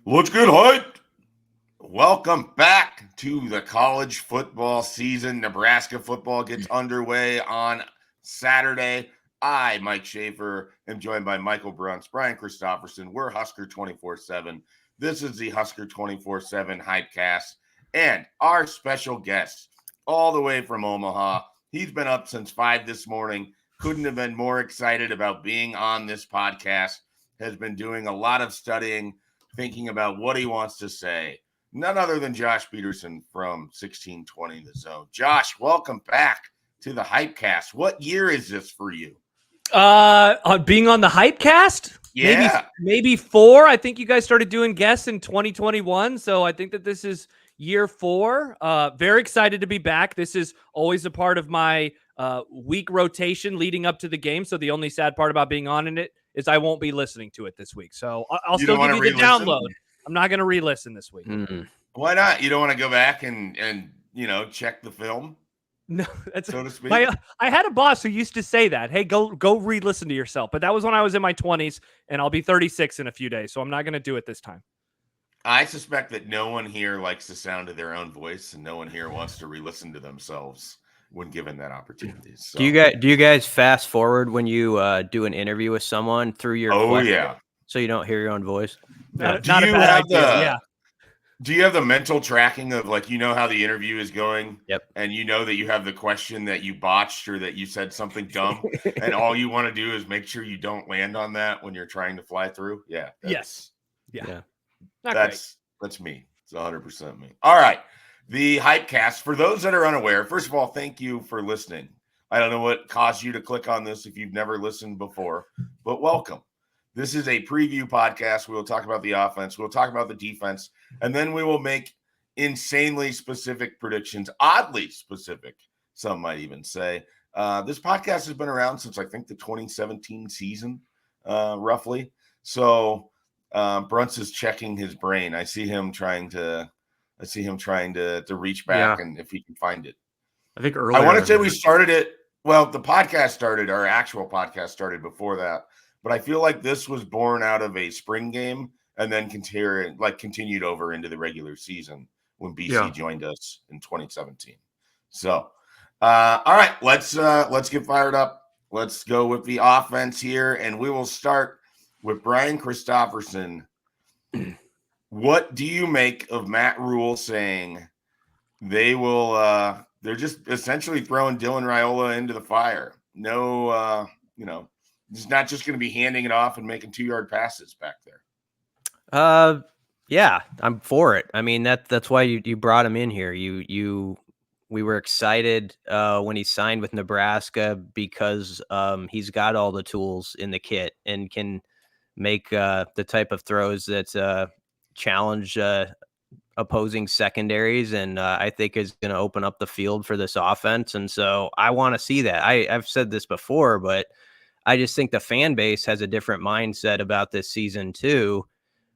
Let's get hyped. Welcome back to the college football season. Nebraska football gets underway on Saturday. I, Mike Schaefer, am joined by Michael Bruns, Brian Christopherson. We're Husker 24/7. This is the Husker 24/7 HypeCast. And our special guest, all the way from Omaha, he's been up since 5 this morning. Couldn't have been more excited about being on this podcast. Has been doing a lot of studying, thinking about what he wants to say. None other than Josh Peterson from 1620 The Zone. Josh, welcome back to the HypeCast. What year is this for you? Being on the HypeCast? Yeah. Maybe 4. I think you guys started doing guests in 2021, so I think that this is year 4. Very excited to be back. This is always a part of my week rotation leading up to the game, so the only sad part about being on in it is I won't be listening to it this week. So I'll still give you the download. I'm not going to re-listen this week. Why not? You don't want to go back and check the film? No, that's so to speak. I had a boss who used to say that. Hey, go re-listen to yourself. But that was when I was in my 20s, and I'll be 36 in a few days. So I'm not going to do it this time. I suspect that no one here likes the sound of their own voice, and no one here wants to re-listen to themselves when given that opportunity. So. Do you guys fast forward when you do an interview with someone through your yeah, so you don't hear your own voice? Not a bad idea. Do you have the mental tracking of how the interview is going? Yep. And you know that you have the question that you botched or that you said something dumb, and all you want to do is make sure you don't land on that when you're trying to fly through? Yeah. Yes. Yeah. That's me. It's 100% me. All right. The HypeCast, for those that are unaware, first of all, thank you for listening. I don't know what caused you to click on this if you've never listened before, but welcome. This is a preview podcast. We'll talk about the offense. We'll talk about the defense. And then we will make insanely specific predictions, oddly specific, some might even say. This podcast has been around since, I think, the 2017 season, roughly. So Bruns is checking his brain. I see him trying to reach back and if he can find it. I think earlier. I want to say we started it. Well, the podcast started, our actual podcast started before that. But I feel like this was born out of a spring game and then continued over into the regular season when BC joined us in 2017. So, all right, let's get fired up. Let's go with the offense here, and we will start with Brian Christopherson. What do you make of Matt Rule saying they will? They're just essentially throwing Dylan Raiola into the fire. No, he's not just going to be handing it off and making 2-yard passes back there. Yeah, I'm for it. I mean, that's why you brought him in here. We were excited when he signed with Nebraska because he's got all the tools in the kit and can make the type of throws that challenge opposing secondaries, and I think is going to open up the field for this offense. And so I want to see that. I've said this before, but I just think the fan base has a different mindset about this season too.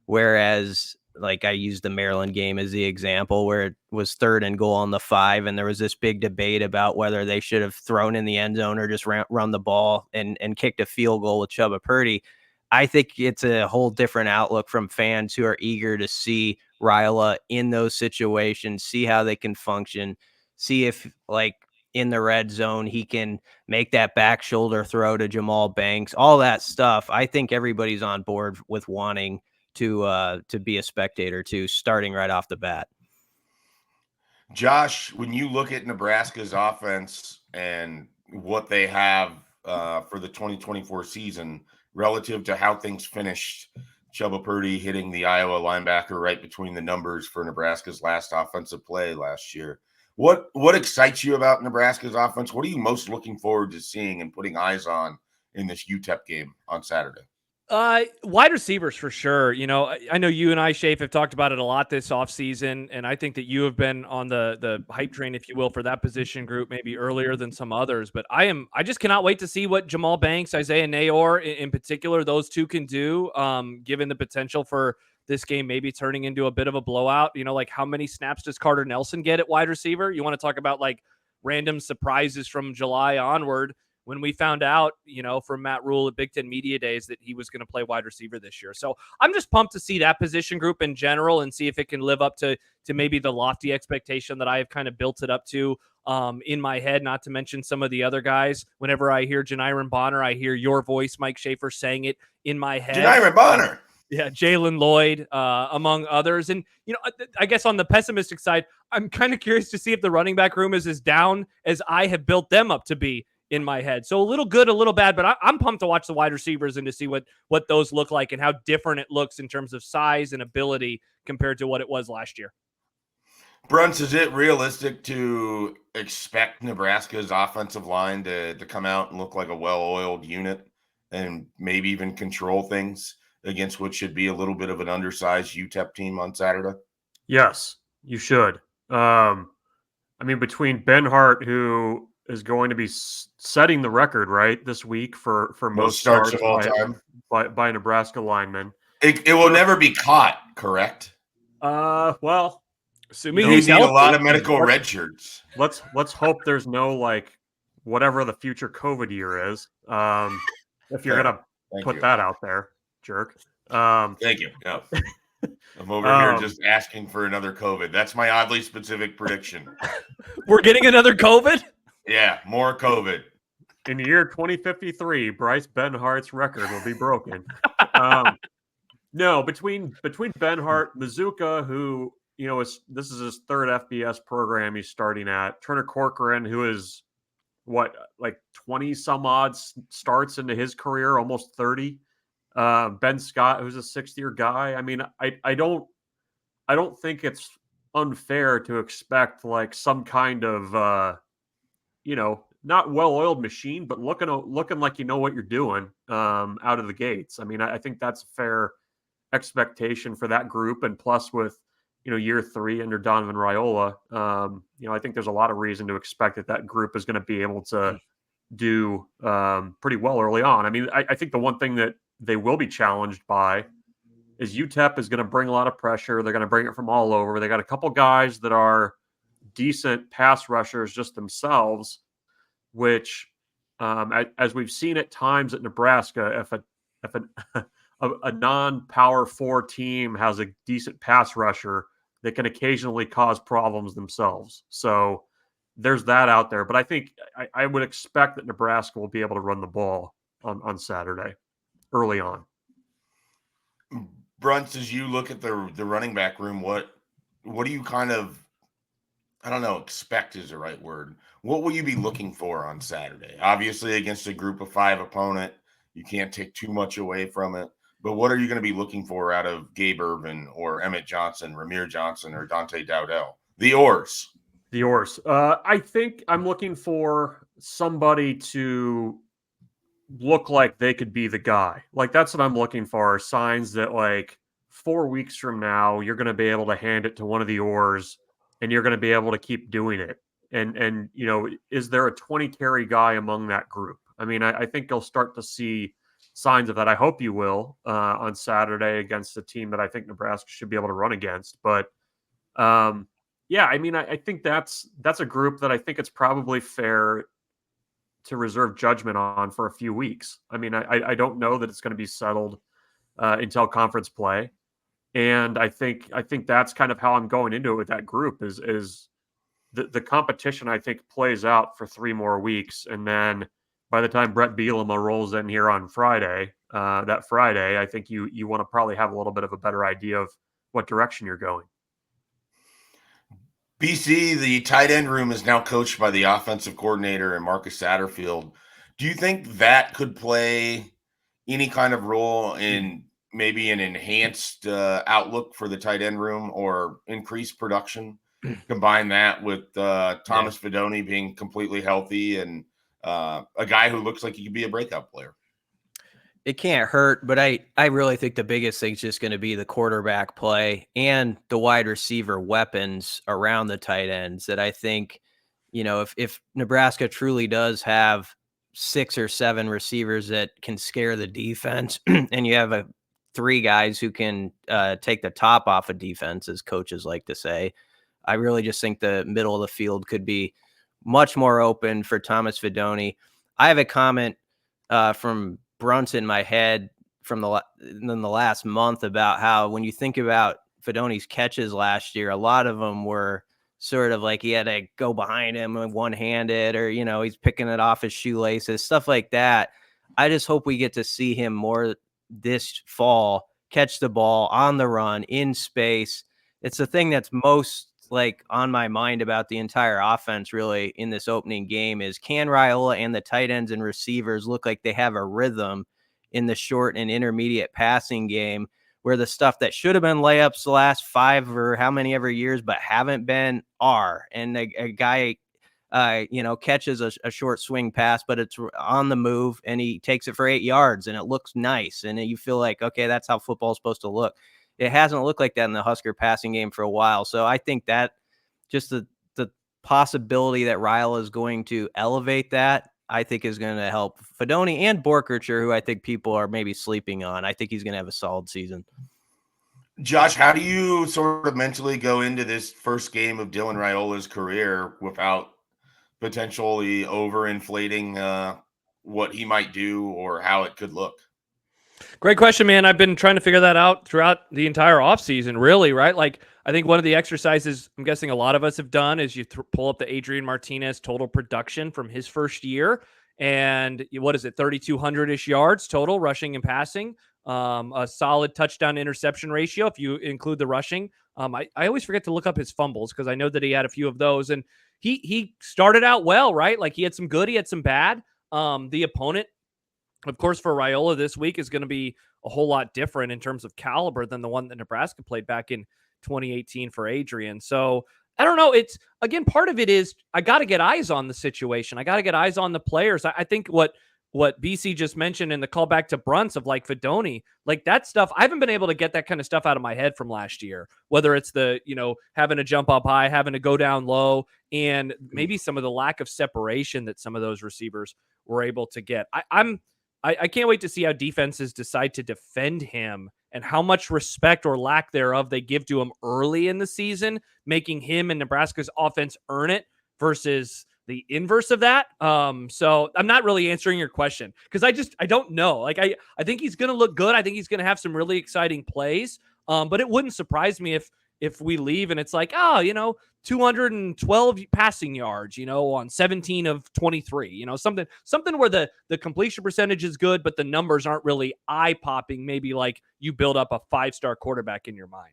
Whereas, like, I used the Maryland game as the example where it was 3rd and goal on the 5, and there was this big debate about whether they should have thrown in the end zone or just run the ball and kicked a field goal with Chubba Purdy. I think it's a whole different outlook from fans who are eager to see Raiola in those situations, see how they can function, see if, like, in the red zone, he can make that back shoulder throw to Jamal Banks, all that stuff. I think everybody's on board with wanting to be a spectator too, starting right off the bat. Josh, when you look at Nebraska's offense and what they have for the 2024 season relative to how things finished, Chubba Purdy hitting the Iowa linebacker right between the numbers for Nebraska's last offensive play last year. What excites you about Nebraska's offense? What are you most looking forward to seeing and putting eyes on in this UTEP game on Saturday? Wide receivers for sure. I know you and I, Shafe, have talked about it a lot this offseason, and I think that you have been on the hype train, if you will, for that position group maybe earlier than some others. But I just cannot wait to see what Jamal Banks, Isaiah Nayor in particular, those two can do, given the potential for this game maybe turning into a bit of a blowout. Like, how many snaps does Carter Nelson get at wide receiver? You want to talk about like random surprises from July onward. when we found out, from Matt Rule at Big Ten Media Days that he was going to play wide receiver this year. So I'm just pumped to see that position group in general and see if it can live up to maybe the lofty expectation that I have kind of built it up to in my head, not to mention some of the other guys. Whenever I hear Janiron Bonner, I hear your voice, Mike Schaefer, saying it in my head. Janiron Bonner. Yeah, Jalen Lloyd, among others. And, I guess on the pessimistic side, I'm kind of curious to see if the running back room is as down as I have built them up to be in my head. So a little good, a little bad, but I'm pumped to watch the wide receivers and to see what those look like and how different it looks in terms of size and ability compared to what it was last year. Brunts, is it realistic to expect Nebraska's offensive line to come out and look like a well-oiled unit and maybe even control things against what should be a little bit of an undersized UTEP team on Saturday? Yes, you should. Between Ben Hart, who is going to be setting the record right this week for most starts of all time by Nebraska linemen. It will never be caught, correct? Well, assuming you he's need healthy. a lot of medical red shirts. Let's hope there's no whatever the future COVID year is. If you're gonna put that out there, jerk. Thank you. No. I'm over here just asking for another COVID. That's my oddly specific prediction. We're getting another COVID? Yeah, more COVID. In the year 2053, Bryce Benhart's record will be broken. No, between Ben Hart, Mazuka, who this is his third FBS program he's starting at, Turner Corcoran, who is 20 some odd starts into his career, almost 30. Ben Scott, who's a sixth-year guy. I don't think it's unfair to expect some kind of not well-oiled machine, but looking like you know what you're doing out of the gates. I think that's a fair expectation for that group, and plus with year 3 under Donovan Raiola, I think there's a lot of reason to expect that group is going to be able to do pretty well early on. I think the one thing that they will be challenged by is UTEP is going to bring a lot of pressure. They're going to bring it from all over. They got a couple guys that are decent pass rushers just themselves, which, as we've seen at times at Nebraska, if a non-power 4 team has a decent pass rusher, they can occasionally cause problems themselves. So there's that out there. But I think I would expect that Nebraska will be able to run the ball on Saturday early on. Brunts, as you look at the running back room, what do you kind of, I don't know, expect is the right word. What will you be looking for on Saturday? Obviously, against a group of 5 opponent, you can't take too much away from it. But what are you going to be looking for out of Gabe Irvin or Emmett Johnson, Ramir Johnson, or Dante Dowdell? The Oars. I think I'm looking for somebody to look like they could be the guy. That's what I'm looking for. Signs that 4 weeks from now, you're going to be able to hand it to one of the Oars and you're going to be able to keep doing it. And is there a 20 carry guy among that group? I think you'll start to see signs of that. I hope you will on Saturday against a team that I think Nebraska should be able to run against. But I think that's a group that I think it's probably fair to reserve judgment on for a few weeks. I don't know that it's going to be settled until conference play. And I think that's kind of how I'm going into it with that group is the competition, I think, plays out for 3 more weeks. And then by the time Brett Bielema rolls in here on Friday, I think you want to probably have a little bit of a better idea of what direction you're going. BC, the tight end room is now coached by the offensive coordinator and Marcus Satterfield. Do you think that could play any kind of role in maybe an enhanced outlook for the tight end room or increased production? Combine that with Thomas Fidone being completely healthy and a guy who looks like he could be a breakout player. It can't hurt, but I really think the biggest thing is just going to be the quarterback play and the wide receiver weapons around the tight ends that I think, if Nebraska truly does have 6 or 7 receivers that can scare the defense and you have 3 guys who can take the top off of defense, as coaches like to say, I really just think the middle of the field could be much more open for Thomas Fidone. I have a comment from Brunson in my head from in the last month about how when you think about Fidoni's catches last year, a lot of them were sort of like he had to go behind him one-handed, or, you know, he's picking it off his shoelaces, stuff like that. I just hope we get to see him more this fall, catch the ball on the run in space. It's the thing that's most like on my mind about the entire offense really in this opening game is, can Raiola and the tight ends and receivers look like they have a rhythm in the short and intermediate passing game, where the stuff that should have been layups the last 5 or how many ever years but haven't been are, and a guy you know, catches a short swing pass, but it's on the move and he takes it for 8 yards and it looks nice. And you feel like, okay, that's how football is supposed to look. It hasn't looked like that in the Husker passing game for a while. So I think that just the possibility that Raiola is going to elevate that, I think is going to help Fidoni and Borkercher, who I think people are maybe sleeping on. I think he's going to have a solid season. Josh, how do you sort of mentally go into this first game of Dylan Raiola's career without potentially overinflating what he might do or how it could look? Great question, man. I've been trying to figure that out throughout the entire offseason, really, right? Like, I think one of the exercises I'm guessing a lot of us have done is you pull up the Adrian Martinez total production from his first year. And what is it, 3,200-ish yards total, rushing and passing. A solid touchdown interception ratio if you include the rushing. I always forget to look up his fumbles because I know that he had a few of those. And he started out well, right? Like, he had some good, he had some bad. The opponent, of course, for Raiola this week is going to be a whole lot different in terms of caliber than the one that Nebraska played back in 2018 for Adrian. So I don't know. It's, again, part of it is I got to get eyes on the situation. I got to get eyes on the players. I think what BC just mentioned in the callback to Brunts of like Fidoni, like that stuff, I haven't been able to get that kind of stuff out of my head from last year, whether it's the, you know, having to jump up high, having to go down low, and maybe some of the lack of separation that some of those receivers were able to get. I can't wait to see how defenses decide to defend him and how much respect or lack thereof they give to him early in the season, making him and Nebraska's offense earn it versus the inverse of that. So I'm not really answering your question because I don't know. Like, I think he's going to look good. I think he's going to have some really exciting plays. But it wouldn't surprise me if we leave and it's like, oh, you know, 212 passing yards, you know, on 17 of 23, you know, something where the completion percentage is good, but the numbers aren't really eye popping. Maybe like you build up a 5-star quarterback in your mind.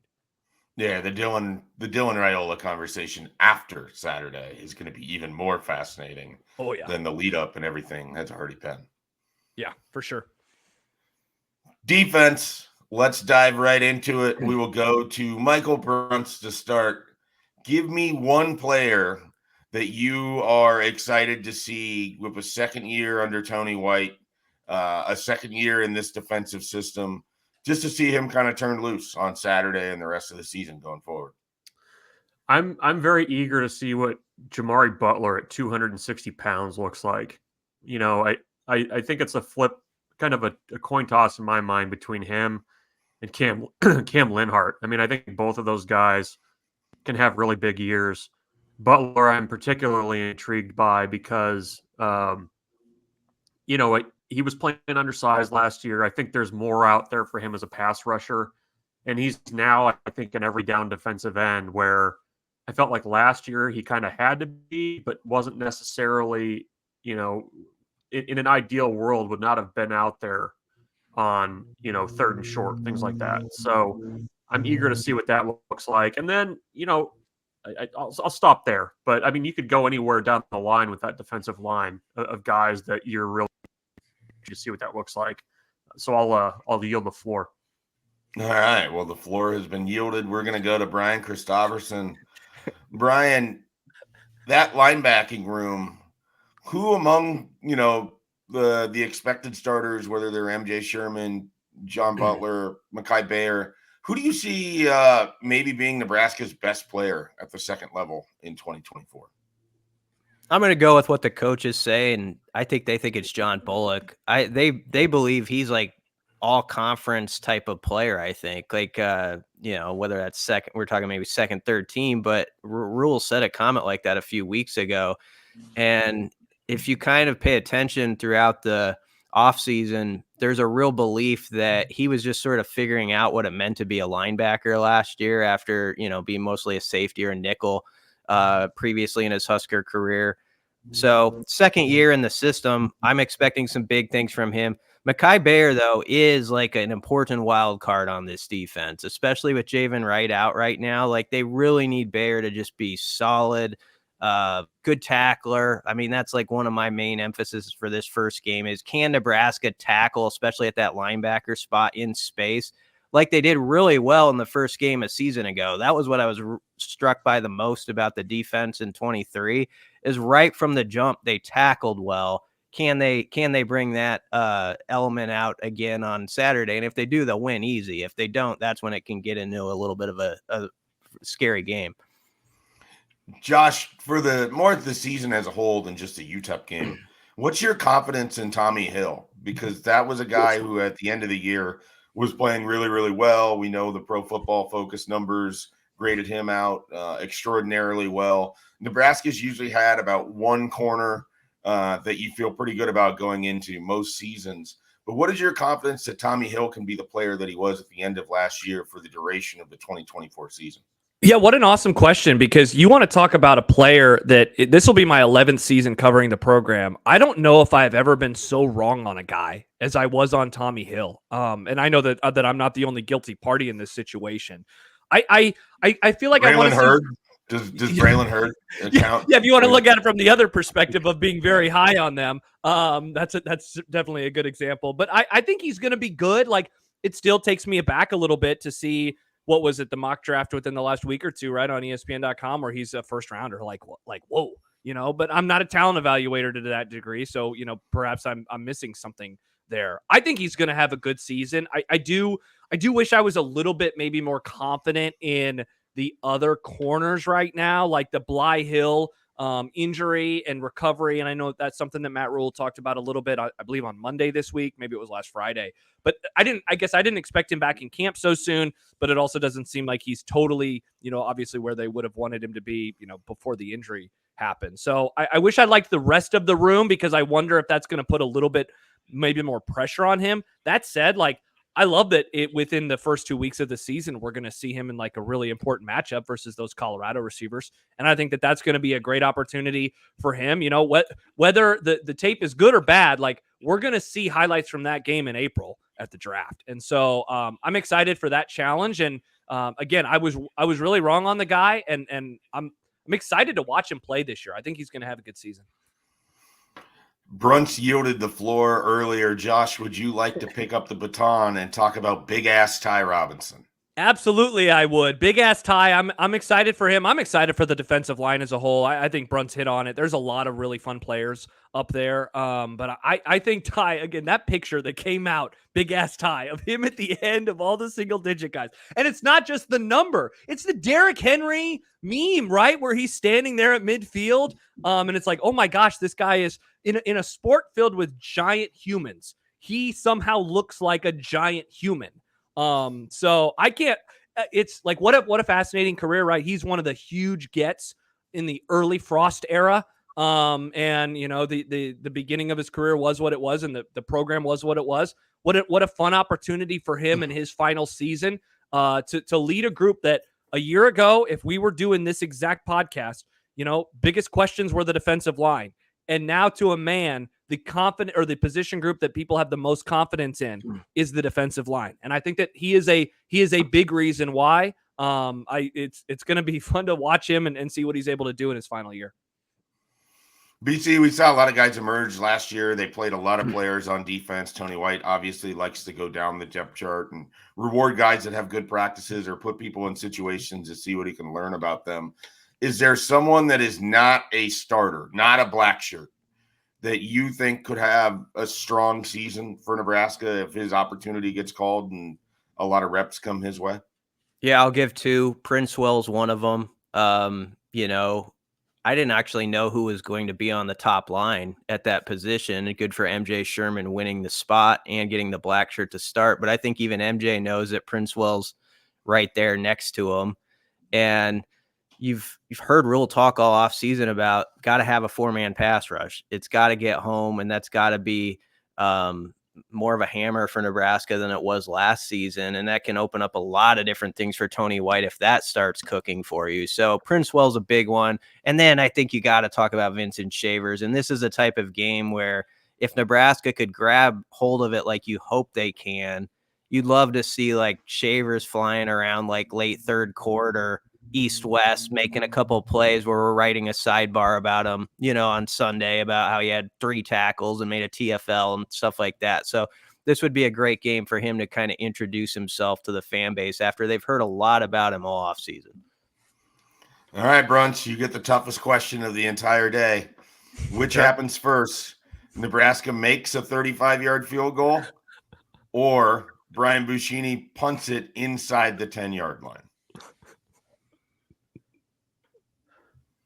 Yeah, the Dylan Raiola conversation after Saturday is going to be even more fascinating than the lead up and everything that's already been. Yeah, for sure. Defense, let's dive right into it. We will go to Michael Brunts to start. Give me one player that you are excited to see with a second year under Tony White, a second year in this defensive system, just to see him kind of turn loose on Saturday and the rest of the season going forward. I'm very eager to see what Jamari Butler at 260 pounds looks like. You know, I think it's a flip, kind of a coin toss in my mind between him and Cam Linhart. I mean, I think both of those guys can have really big years. Butler, I'm particularly intrigued by because, you know, he was playing undersized last year. I think there's more out there for him as a pass rusher. And he's now, I think, an every down defensive end where I felt like last year he kind of had to be, but wasn't necessarily, you know, in an ideal world would not have been out there on, you know, third and short, things like that. So I'm eager to see what that looks like. And then, you know, I'll stop there. But I mean, you could go anywhere down the line with that defensive line of guys that you're really to see what that looks like. So I'll yield the floor. All right. Well, the floor has been yielded. We're going to go to Brian Christopherson. Brian, that linebacking room, who among, you know, the expected starters, whether they're MJ Sherman, John Butler, Mekhi Bayer, who do you see maybe being Nebraska's best player at the second level in 2024? I'm going to go with what the coaches say, and I think they think it's John Bullock. They believe he's like all conference type of player. I think like you know, whether that's second, we're talking maybe second, third team, but Rule said a comment like that a few weeks ago, and if you kind of pay attention throughout the offseason, there's a real belief that he was just sort of figuring out what it meant to be a linebacker last year after, being mostly a safety or a nickel previously in his Husker career. So second year in the system, I'm expecting some big things from him. Mekhi Bayer, though, is like an important wild card on this defense, especially with Javen Wright out right now. Like, they really need Bayer to just be solid, good tackler. I mean, that's like one of my main emphasis for this first game is, can Nebraska tackle, especially at that linebacker spot in space, like they did really well in the first game a season ago. That was what I was struck by the most about the defense in 23, is right from the jump, they tackled well. Can they bring that element out again on Saturday? And if they do, they'll win easy. If they don't, that's when it can get into a little bit of a scary game. Josh, for the season as a whole than just a UTEP game, what's your confidence in Tommy Hill? Because that was a guy who at the end of the year was playing really, really well. We know the Pro Football Focus numbers graded him out extraordinarily well. Nebraska's usually had about one corner that you feel pretty good about going into most seasons. But what is your confidence that Tommy Hill can be the player that he was at the end of last year for the duration of the 2024 season? Yeah, what an awesome question, because you want to talk about a player that this will be my 11th season covering the program. I don't know if I've ever been so wrong on a guy as I was on Tommy Hill. And I know that I'm not the only guilty party in this situation. I feel like Braylon I want to Hurd. Does Braylon Hurd count? Yeah, if you want to look at it from the other perspective of being very high on them, that's definitely a good example. But I think he's going to be good. Like, it still takes me aback a little bit to see, what was it, the mock draft within the last week or two, right, on ESPN.com, where he's a first rounder. Like whoa, but I'm not a talent evaluator to that degree. So, perhaps I'm missing something there. I think he's going to have a good season. I do wish I was a little bit maybe more confident in the other corners right now, like the Bly Hill injury and recovery. And I know that's something that Matt Rule talked about a little bit, I believe on Monday this week, maybe it was last Friday, but I guess I didn't expect him back in camp so soon, but it also doesn't seem like he's totally, obviously where they would have wanted him to be, before the injury happened. So I wish I liked the rest of the room, because I wonder if that's going to put a little bit, maybe more pressure on him. That said, like, I love that within the first 2 weeks of the season, we're going to see him in like a really important matchup versus those Colorado receivers. And I think that that's going to be a great opportunity for him. Whether the tape is good or bad, like, we're going to see highlights from that game in April at the draft. And so I'm excited for that challenge. And again, I was really wrong on the guy, and I'm excited to watch him play this year. I think he's going to have a good season. Brunch yielded the floor earlier. Josh, would you like to pick up the baton and talk about big ass Ty Robinson? Absolutely, I would. Big ass Ty. I'm excited for him. I'm excited for the defensive line as a whole. I think Brunt's hit on it. There's a lot of really fun players up there. But I think Ty, again, that picture that came out, big ass Ty, of him at the end of all the single digit guys. And it's not just the number, it's the Derrick Henry meme, right? Where he's standing there at midfield. And it's like, oh my gosh, this guy is in a sport filled with giant humans. He somehow looks like a giant human. So I can't, it's like, what a fascinating career, right? He's one of the huge gets in the early Frost era. And the beginning of his career was what it was, and the program was what it was. What a fun opportunity for him in his final season, to lead a group that a year ago, if we were doing this exact podcast, biggest questions were the defensive line. And now, to a man, the confident, or the position group that people have the most confidence in, is the defensive line. And I think that he is a big reason why. It's going to be fun to watch him and see what he's able to do in his final year. BC, we saw a lot of guys emerge last year. They played a lot of players on defense. Tony White obviously likes to go down the depth chart and reward guys that have good practices or put people in situations to see what he can learn about them. Is there someone that is not a starter, not a black shirt, that you think could have a strong season for Nebraska if his opportunity gets called and a lot of reps come his way? Yeah, I'll give two. Princewell's one of them. I didn't actually know who was going to be on the top line at that position. Good for MJ Sherman winning the spot and getting the black shirt to start. But I think even MJ knows that Princewell's right there next to him. And you've heard real talk all off season about got to have a 4-man pass rush. It's got to get home, and that's got to be more of a hammer for Nebraska than it was last season. And that can open up a lot of different things for Tony White if that starts cooking for you. So Princewell's a big one. And then I think you got to talk about Vincent Shavers. And this is a type of game where if Nebraska could grab hold of it like you hope they can, you'd love to see like Shavers flying around like late third quarter, east-west, making a couple of plays where we're writing a sidebar about him, on Sunday about how he had 3 tackles and made a TFL and stuff like that. So this would be a great game for him to kind of introduce himself to the fan base after they've heard a lot about him all off season. All right, Brunch, you get the toughest question of the entire day. Which happens first? Nebraska makes a 35-yard field goal, or Brian Buschini punts it inside the 10-yard line?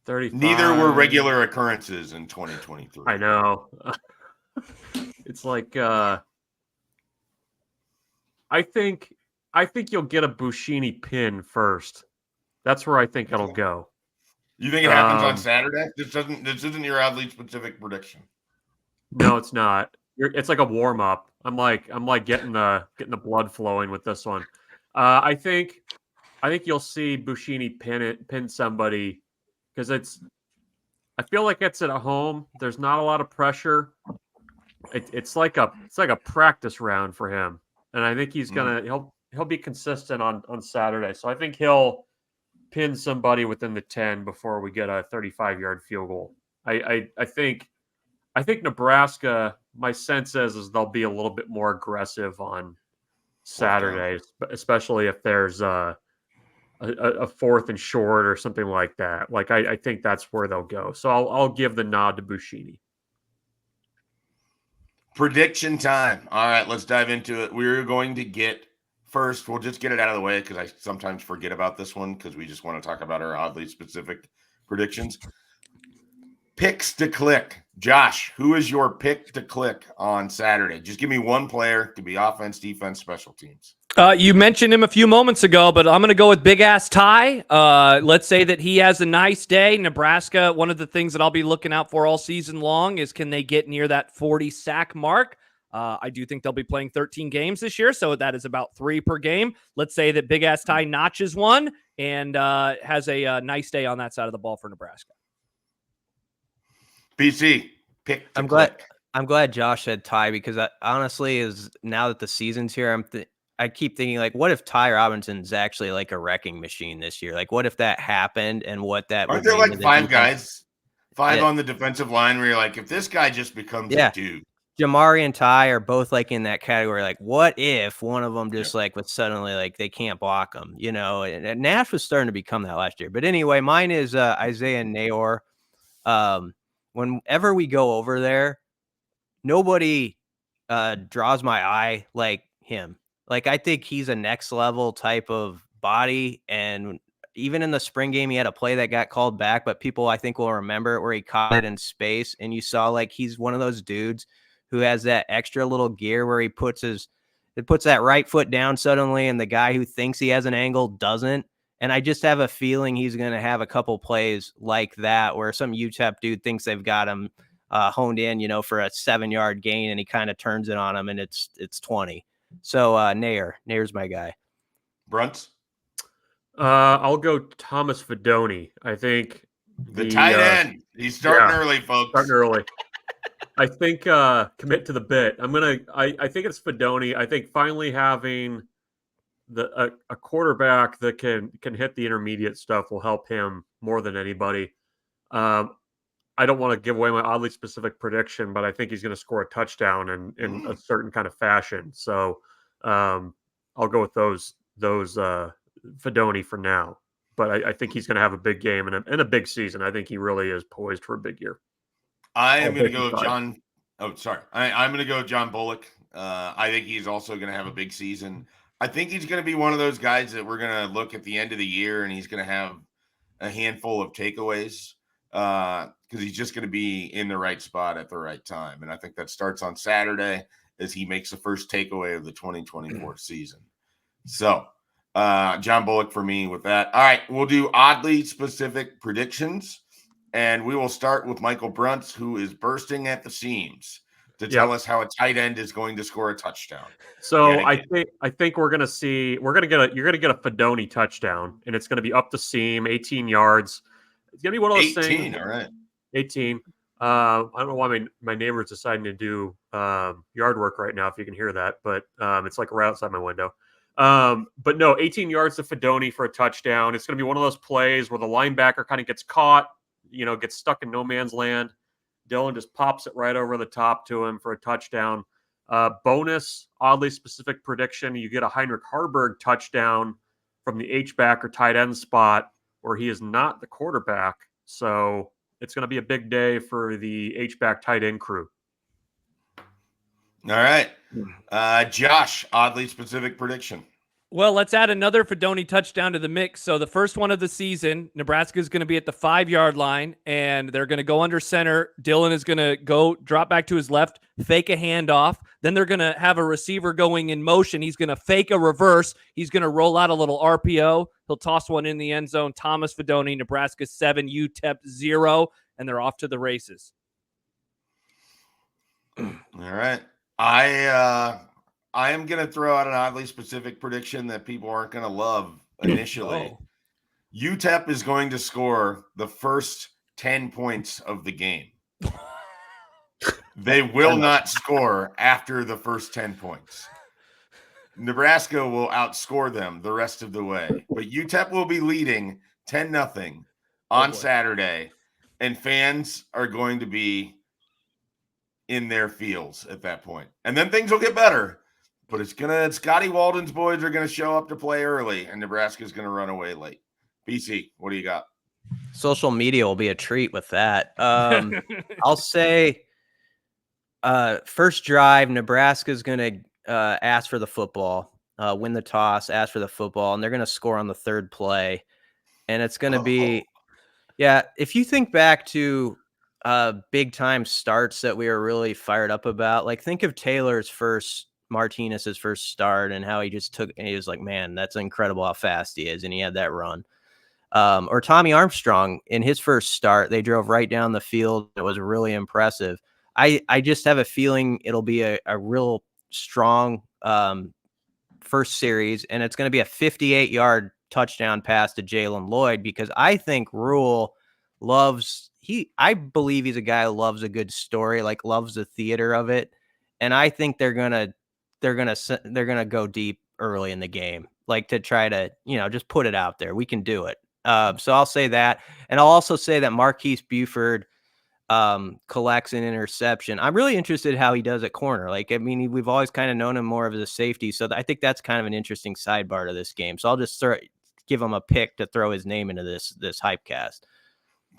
35. Neither were regular occurrences in 2023. I know. It's like I think you'll get a Buschini pin first. That's where I think it'll go. You think it happens on Saturday? This isn't your oddly specific prediction. No, it's not. It's like a warm up. I'm like getting the blood flowing with this one. I think you'll see Buschini pin somebody. Because I feel like it's at home. There's not a lot of pressure. It's like a practice round for him, and I think he's he'll be consistent on Saturday. So I think he'll pin somebody within the 10 before we get a 35-yard field goal. I think Nebraska. My sense is they'll be a little bit more aggressive on Saturdays, especially if there's a 4th and short or something like that. Like I think that's where they'll go. So I'll give the nod to Buschini. Prediction time. All right, let's dive into it. We're going to get first. We'll just get it out of the way because I sometimes forget about this one because we just want to talk about our oddly specific predictions. Picks to click. Josh, who is your pick to click on Saturday? Just give me one player. It could be offense, defense, special teams. You mentioned him a few moments ago, but I'm going to go with Big Ass Ty. Let's say that he has a nice day. Nebraska, one of the things that I'll be looking out for all season long is can they get near that 40 sack mark? I do think they'll be playing 13 games this year, so that is about 3 per game. Let's say that Big Ass Ty notches one and has a nice day on that side of the ball for Nebraska. PC, pick to I'm click. glad Josh said Ty because that honestly is now that the season's here, I keep thinking like, what if Ty Robinson's actually like a wrecking machine this year? Like, what if that happened and what that Aren't would there mean like to 5 defense? guys? 5 Yeah. on the defensive line where you're like, if this guy just becomes a dude. Jamari and Ty are both like in that category. Like, what if one of them just like was suddenly like they can't block them, And Nash was starting to become that last year. But anyway, mine is Isaiah Nayor. Whenever we go over there, nobody draws my eye like him. Like, I think he's a next level type of body. And even in the spring game, he had a play that got called back, but people I think will remember it where he caught it in space. And you saw like he's one of those dudes who has that extra little gear where he puts that right foot down suddenly, and the guy who thinks he has an angle doesn't. And I just have a feeling he's going to have a couple plays like that where some UTEP dude thinks they've got him honed in, for a 7-yard gain, and he kind of turns it on him, and it's 20. So Nair's my guy. Brunt? I'll go Thomas Fedoni. I think the tight end. He's starting early, folks. Starting early. I think commit to the bit. I think it's Fedoni. I think finally having a quarterback that can hit the intermediate stuff will help him more than anybody. I don't want to give away my oddly specific prediction, but I think he's going to score a touchdown in a certain kind of fashion. So I'll go with those Fedoni for now. But I think he's going to have a big game and a big season. I think he really is poised for a big year. I am going to go with John. Oh, sorry. I'm going to go with John Bullock. I think he's also going to have a big season. I think he's going to be one of those guys that we're going to look at the end of the year and he's going to have a handful of takeaways because he's just going to be in the right spot at the right time. And I think that starts on Saturday as he makes the first takeaway of the 2024 season. So John Bullock for me with that. All right, we'll do oddly specific predictions, and we will start with Michael Bruntz, who is bursting at the seams to tell us how a tight end is going to score a touchdown. So I think you're gonna get a Fedoni touchdown, and it's gonna be up the seam, 18 yards. It's gonna be one of those 18, things. all right. 18. I don't know why my neighbor's deciding to do yard work right now, if you can hear that, but it's like right outside my window. But no, 18 yards to Fedoni for a touchdown. It's going to be one of those plays where the linebacker kind of gets caught, gets stuck in no man's land. Dylan just pops it right over the top to him for a touchdown. Bonus, oddly specific prediction, you get a Heinrich Harburg touchdown from the H-back or tight end spot where he is not the quarterback. So it's going to be a big day for the H-back tight end crew. All right. Josh, oddly specific prediction. Well, let's add another Fedoni touchdown to the mix. So the first one of the season, Nebraska is going to be at the 5-yard line, and they're going to go under center. Dylan is going to go drop back to his left, fake a handoff. Then they're going to have a receiver going in motion. He's going to fake a reverse. He's going to roll out a little RPO. He'll toss one in the end zone. Thomas Fedoni, Nebraska 7, UTEP 0, and they're off to the races. All right. I am going to throw out an oddly specific prediction that people aren't going to love initially. UTEP is going to score the first 10 points of the game. They will not score after the first 10 points. Nebraska will outscore them the rest of the way. But UTEP will be leading 10-0 on Saturday, and fans are going to be in their fields at that point. And then things will get better. But it's Scotty Walden's boys are gonna show up to play early, and Nebraska's gonna run away late. BC, what do you got? Social media will be a treat with that. I'll say first drive, Nebraska's gonna ask for the football, win the toss, ask for the football, and they're gonna score on the third play. And it's gonna be if you think back to big time starts that we were really fired up about, like think of Martinez's first start and how he just took, and he was like, man, that's incredible how fast he is. And he had that run. Or Tommy Armstrong in his first start, they drove right down the field. It was really impressive. I just have a feeling it'll be a real strong first series, and it's going to be a 58-yard touchdown pass to Jalen Lloyd, because I think Rule I believe he's a guy who loves a good story, like loves the theater of it. And I think they're going to go deep early in the game, like to try to, just put it out there. We can do it. So I'll say that. And I'll also say that Marquise Buford collects an interception. I'm really interested how he does at corner. Like, I mean, we've always kind of known him more as a safety. So I think that's kind of an interesting sidebar to this game. So I'll just give him a pick to throw his name into this HypeCast.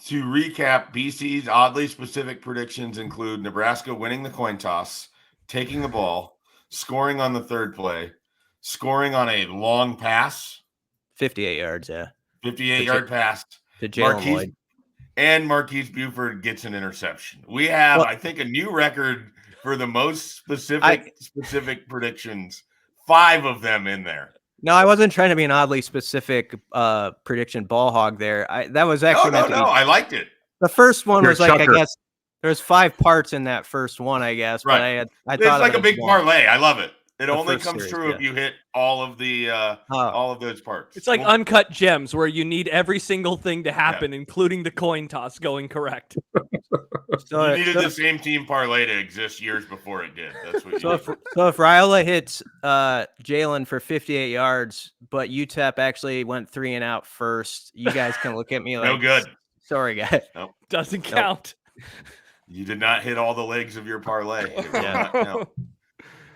To recap, BC's oddly specific predictions include Nebraska winning the coin toss, taking the ball, scoring on the third play, scoring on a long pass. 58 yards, 58-yard pass. To Jalen Lloyd. And Marquise Buford gets an interception. We have, I think, a new record for the most specific predictions. 5 of them in there. No, I wasn't trying to be an oddly specific prediction ball hog there. That was actually no. I liked it. The first one was like, chucker. I guess there's 5 parts in that first one, I guess. Right. But it's like a big parlay. I love it. It The only first comes series, true if you hit all of the all of those parts. It's like uncut gems where you need every single thing to happen, including the coin toss going correct. You needed the same team parlay to exist years before it did. That's what. So if Raiola hits Jalen for 58 yards, but UTEP actually went 3 and out first, you guys can look at me like, no good. Sorry, guys. Nope. Doesn't count. You did not hit all the legs of your parlay. It will not count.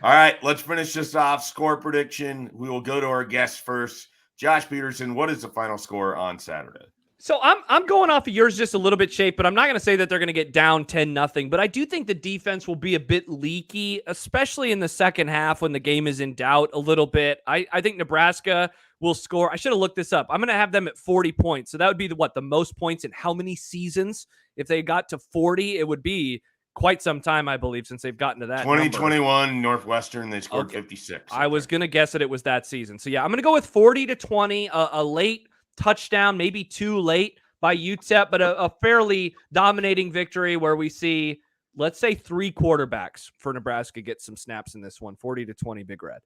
All right, let's finish this off. Score prediction. We will go to our guests first. Josh Peterson, what is the final score on Saturday? So I'm going off of yours just a little bit, Shape, but I'm not going to say that they're going to get down 10-0. But I do think the defense will be a bit leaky, especially in the second half when the game is in doubt a little bit. I think Nebraska will score. I should have looked this up. I'm going to have them at 40 points. So that would be the most points in how many seasons? If they got to 40, it would be quite some time, I believe, since they've gotten to that. 2021 Northwestern, they scored Okay. 56. I was going to guess that it was that season. So, yeah, I'm going to go with 40-20, a late touchdown, maybe too late by UTEP, but a fairly dominating victory where we see, let's say, 3 quarterbacks for Nebraska get some snaps in this one. 40-20, Big Red.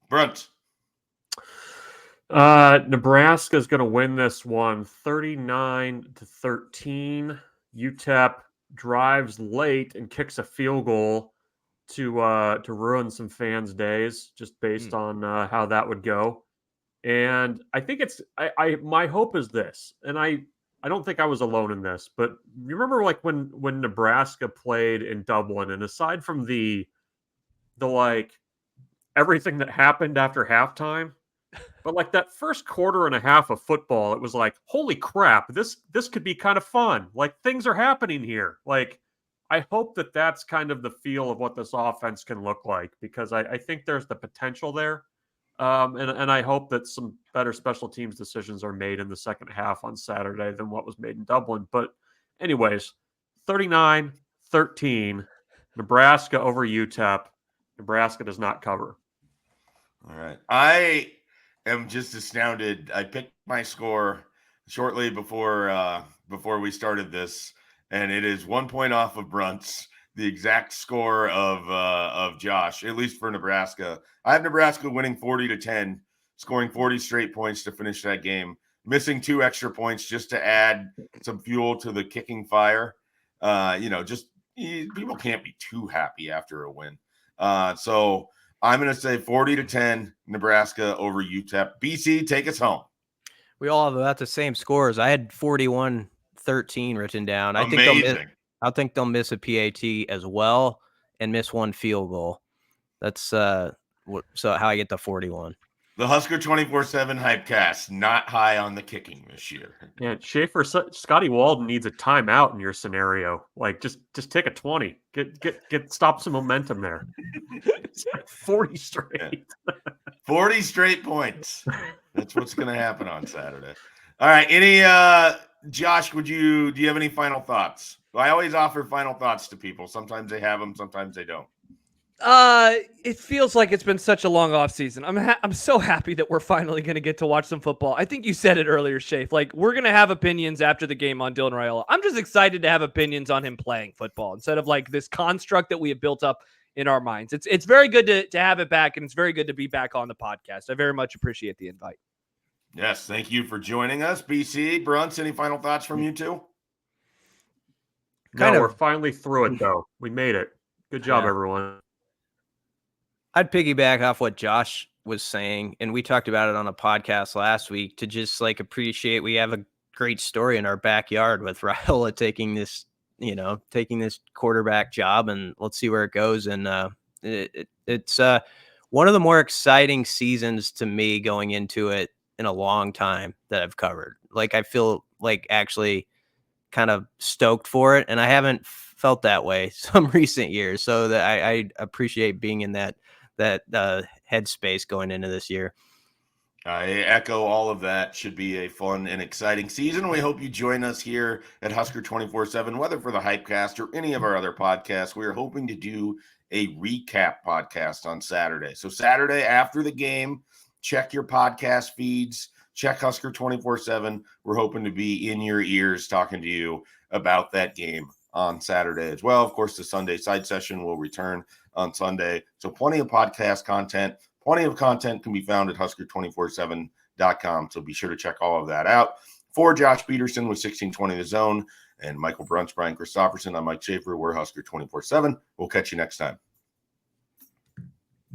Brunt. Nebraska is going to win this one 39-13. UTEP drives late and kicks a field goal to ruin some fans' days, just based on how that would go. And I think my hope is this, and I don't think I was alone in this, but you remember like when Nebraska played in Dublin, and aside from the like everything that happened after halftime, but like that first quarter and a half of football, it was like, holy crap, this could be kind of fun. Like things are happening here. Like I hope that that's kind of the feel of what this offense can look like, because I think there's the potential there. And I hope that some better special teams decisions are made in the second half on Saturday than what was made in Dublin. But anyways, 39-13, Nebraska over UTEP. Nebraska does not cover. All right. I am just astounded. I picked my score shortly before we started this, and it is 1 point off of Brunt's, the exact score of Josh, at least for Nebraska. I have Nebraska winning 40-10, scoring 40 straight points to finish that game, missing 2 extra points just to add some fuel to the kicking fire. People can't be too happy after a win. So I'm going to say 40-10, Nebraska over UTEP. BC, take us home. We all have about the same scores. I had 41-13 written down. Amazing. I think they'll miss a PAT as well and miss 1 field goal. That's so how I get the 41. The Husker247 HypeCast, not high on the kicking this year. Yeah, Schaefer, Scotty Walden needs a timeout in your scenario. Like just take a 20. Get stop some momentum there. It's like 40 straight. Yeah. 40 straight points. That's what's going to happen on Saturday. All right. Josh, do you have any final thoughts? I always offer final thoughts to people. Sometimes they have them, sometimes they don't. It feels like it's been such a long off season. I'm so happy that we're finally going to get to watch some football. I think you said it earlier, Shafe. Like, we're going to have opinions after the game on Dylan Raiola. I'm just excited to have opinions on him playing football instead of like this construct that we have built up in our minds. It's very good to have it back, and it's very good to be back on the podcast. I very much appreciate the invite. Yes, thank you for joining us. BC, Bruns, any final thoughts from you two? We're finally through it, though. We made it. Good job, everyone. I'd piggyback off what Josh was saying, and we talked about it on a podcast last week, to just like appreciate we have a great story in our backyard with Raiola taking this quarterback job, and let's see where it goes. And it's one of the more exciting seasons to me going into it in a long time that I've covered. Like, I feel like actually kind of stoked for it, and I haven't felt that way some recent years. So that I appreciate being in that headspace going into this year. I echo all of that. Should be a fun and exciting season. We hope you join us here at Husker247, whether for the HypeCast or any of our other podcasts. We are hoping to do a recap podcast on Saturday. So Saturday after the game, check your podcast feeds, check Husker247. We're hoping to be in your ears talking to you about that game on Saturday as well. Of course, the Sunday side session will return on Sunday. So plenty of podcast content. Plenty of content can be found at Husker247.com. So be sure to check all of that out. For Josh Peterson with 1620 The Zone and Michael Bruns, Brian Christopherson, I'm Mike Schaefer. We're Husker247. We'll catch you next time.